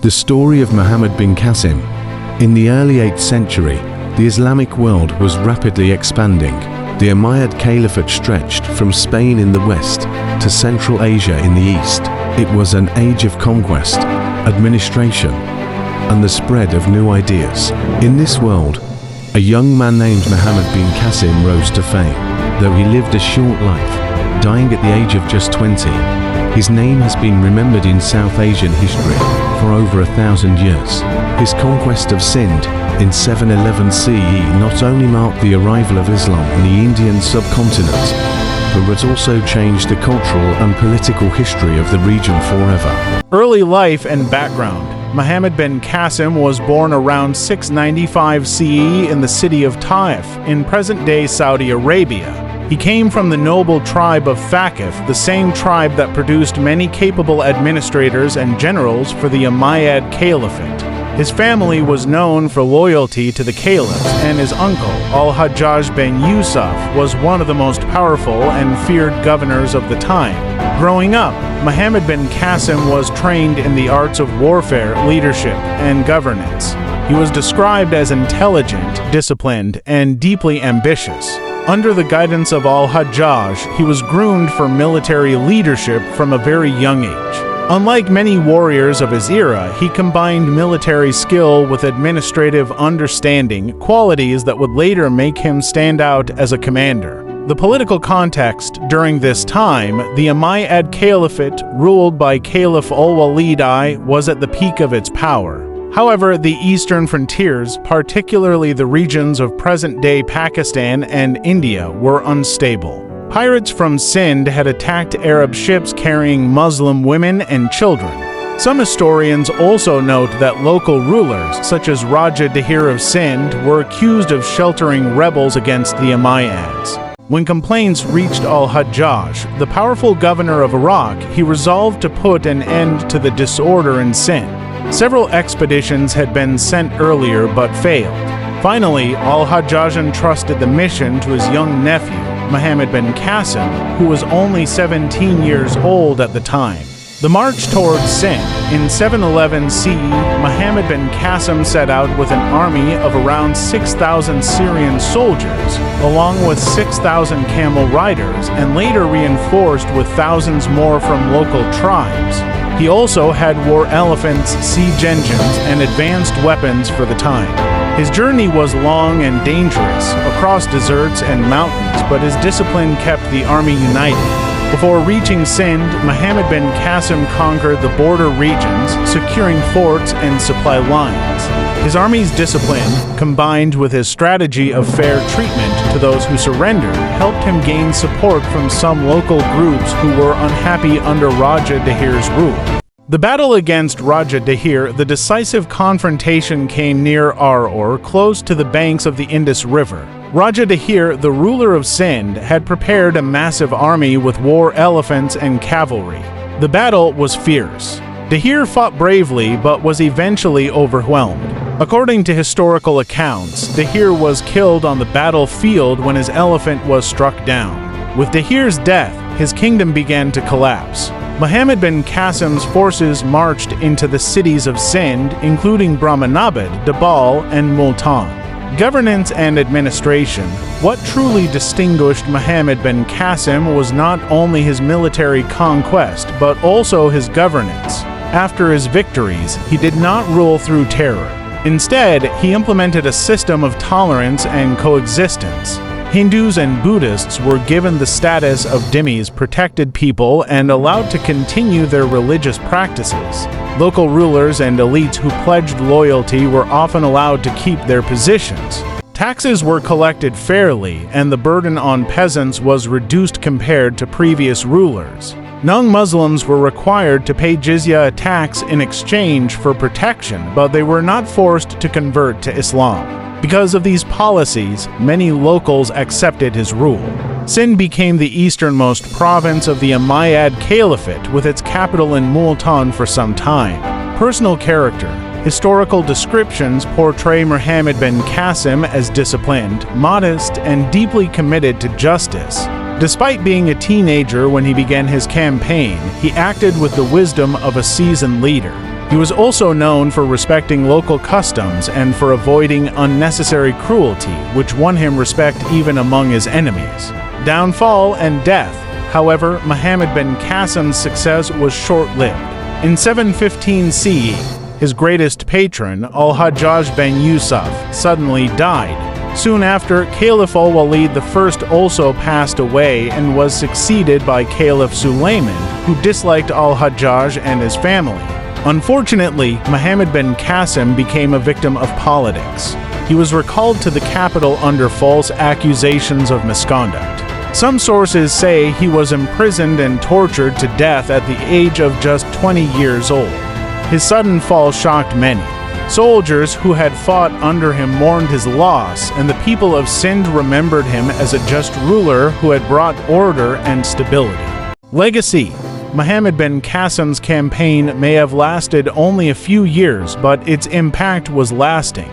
The story of Muhammad bin Qasim. In the early 8th century, the Islamic world was rapidly expanding. The Umayyad Caliphate stretched from Spain in the west to Central Asia in the east. It was an age of conquest, administration, and the spread of new ideas. In this world, a young man named Muhammad bin Qasim rose to fame. Though he lived a short life, dying at the age of just 20, his name has been remembered in South Asian history for over 1,000 years. His conquest of Sindh in 711 CE not only marked the arrival of Islam in the Indian subcontinent, but it also changed the cultural and political history of the region forever. Early life and background. Muhammad bin Qasim was born around 695 CE in the city of Taif, in present-day Saudi Arabia. He came from the noble tribe of Thaqif, the same tribe that produced many capable administrators and generals for the Umayyad Caliphate. His family was known for loyalty to the caliphs, and his uncle, Al-Hajjaj bin Yusuf, was one of the most powerful and feared governors of the time. Growing up, Muhammad bin Qasim was trained in the arts of warfare, leadership, and governance. He was described as intelligent, disciplined, and deeply ambitious. Under the guidance of Al-Hajjaj, he was groomed for military leadership from a very young age. Unlike many warriors of his era, he combined military skill with administrative understanding, qualities that would later make him stand out as a commander. The political context during this time, the Umayyad Caliphate, ruled by Caliph al-Walid I, was at the peak of its power. However, the eastern frontiers, particularly the regions of present-day Pakistan and India, were unstable. Pirates from Sindh had attacked Arab ships carrying Muslim women and children. Some historians also note that local rulers, such as Raja Dahir of Sindh, were accused of sheltering rebels against the Umayyads. When complaints reached Al-Hajjaj, the powerful governor of Iraq, he resolved to put an end to the disorder in Sindh. Several expeditions had been sent earlier but failed. Finally, Al-Hajjaj entrusted the mission to his young nephew, Muhammad bin Qasim, who was only 17 years old at the time. The march towards Sindh. In 711 CE, Muhammad bin Qasim set out with an army of around 6,000 Syrian soldiers, along with 6,000 camel riders, and later reinforced with thousands more from local tribes. He also had war elephants, siege engines, and advanced weapons for the time. His journey was long and dangerous, across deserts and mountains, but his discipline kept the army united. Before reaching Sindh, Muhammad bin Qasim conquered the border regions, securing forts and supply lines. His army's discipline, combined with his strategy of fair treatment to those who surrendered, helped him gain support from some local groups who were unhappy under Raja Dahir's rule. The battle against Raja Dahir, the decisive confrontation came near Aror, close to the banks of the Indus River. Raja Dahir, the ruler of Sindh, had prepared a massive army with war elephants and cavalry. The battle was fierce. Dahir fought bravely but was eventually overwhelmed. According to historical accounts, Dahir was killed on the battlefield when his elephant was struck down. With Dahir's death, his kingdom began to collapse. Muhammad bin Qasim's forces marched into the cities of Sindh, including Brahmanabad, Dabal, and Multan. Governance and administration. What truly distinguished Muhammad bin Qasim was not only his military conquest, but also his governance. After his victories, he did not rule through terror. Instead, he implemented a system of tolerance and coexistence. Hindus and Buddhists were given the status of dhimmis, protected people, and allowed to continue their religious practices. Local rulers and elites who pledged loyalty were often allowed to keep their positions. Taxes were collected fairly, and the burden on peasants was reduced compared to previous rulers. Non-Muslims were required to pay jizya tax in exchange for protection, but they were not forced to convert to Islam. Because of these policies, many locals accepted his rule. Sindh became the easternmost province of the Umayyad Caliphate, with its capital in Multan for some time. Personal character. Historical descriptions portray Muhammad bin Qasim as disciplined, modest, and deeply committed to justice. Despite being a teenager when he began his campaign, he acted with the wisdom of a seasoned leader. He was also known for respecting local customs and for avoiding unnecessary cruelty, which won him respect even among his enemies. Downfall and death. However, Muhammad bin Qasim's success was short-lived. In 715 CE, his greatest patron, al-Hajjaj bin Yusuf, suddenly died. Soon after, Caliph al-Walid I also passed away and was succeeded by Caliph Sulayman, who disliked al-Hajjaj and his family. Unfortunately, Muhammad bin Qasim became a victim of politics. He was recalled to the capital under false accusations of misconduct. Some sources say he was imprisoned and tortured to death at the age of just 20 years old. His sudden fall shocked many. Soldiers who had fought under him mourned his loss, and the people of Sind remembered him as a just ruler who had brought order and stability. Legacy. Muhammad bin Qasim's campaign may have lasted only a few years, but its impact was lasting.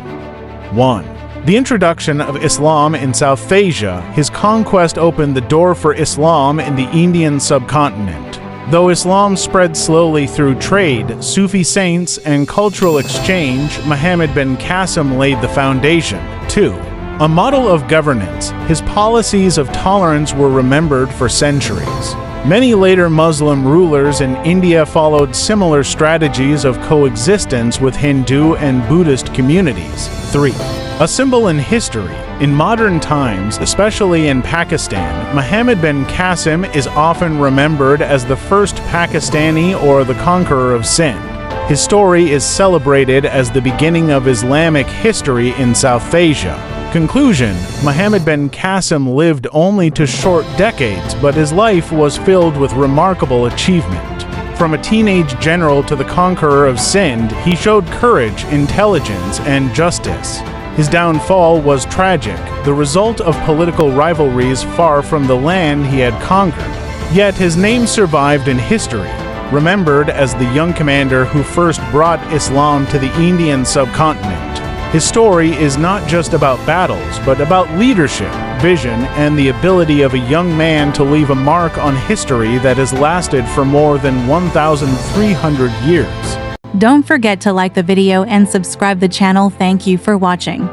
1. The introduction of Islam in South Asia. His conquest opened the door for Islam in the Indian subcontinent. Though Islam spread slowly through trade, Sufi saints, and cultural exchange, Muhammad bin Qasim laid the foundation. 2. A model of governance. His policies of tolerance were remembered for centuries. Many later Muslim rulers in India followed similar strategies of coexistence with Hindu and Buddhist communities. 3. A symbol in history. In modern times, especially in Pakistan, Muhammad bin Qasim is often remembered as the first Pakistani or the conqueror of Sind. His story is celebrated as the beginning of Islamic history in South Asia. Conclusion. Muhammad bin Qasim lived only to short decades, but his life was filled with remarkable achievement. From a teenage general to the conqueror of Sind, he showed courage, intelligence, and justice. His downfall was tragic, the result of political rivalries far from the land he had conquered. Yet his name survived in history, remembered as the young commander who first brought Islam to the Indian subcontinent. His story is not just about battles, but about leadership, vision, and the ability of a young man to leave a mark on history that has lasted for more than 1,300 years. Don't forget to like the video and subscribe the channel. Thank you for watching.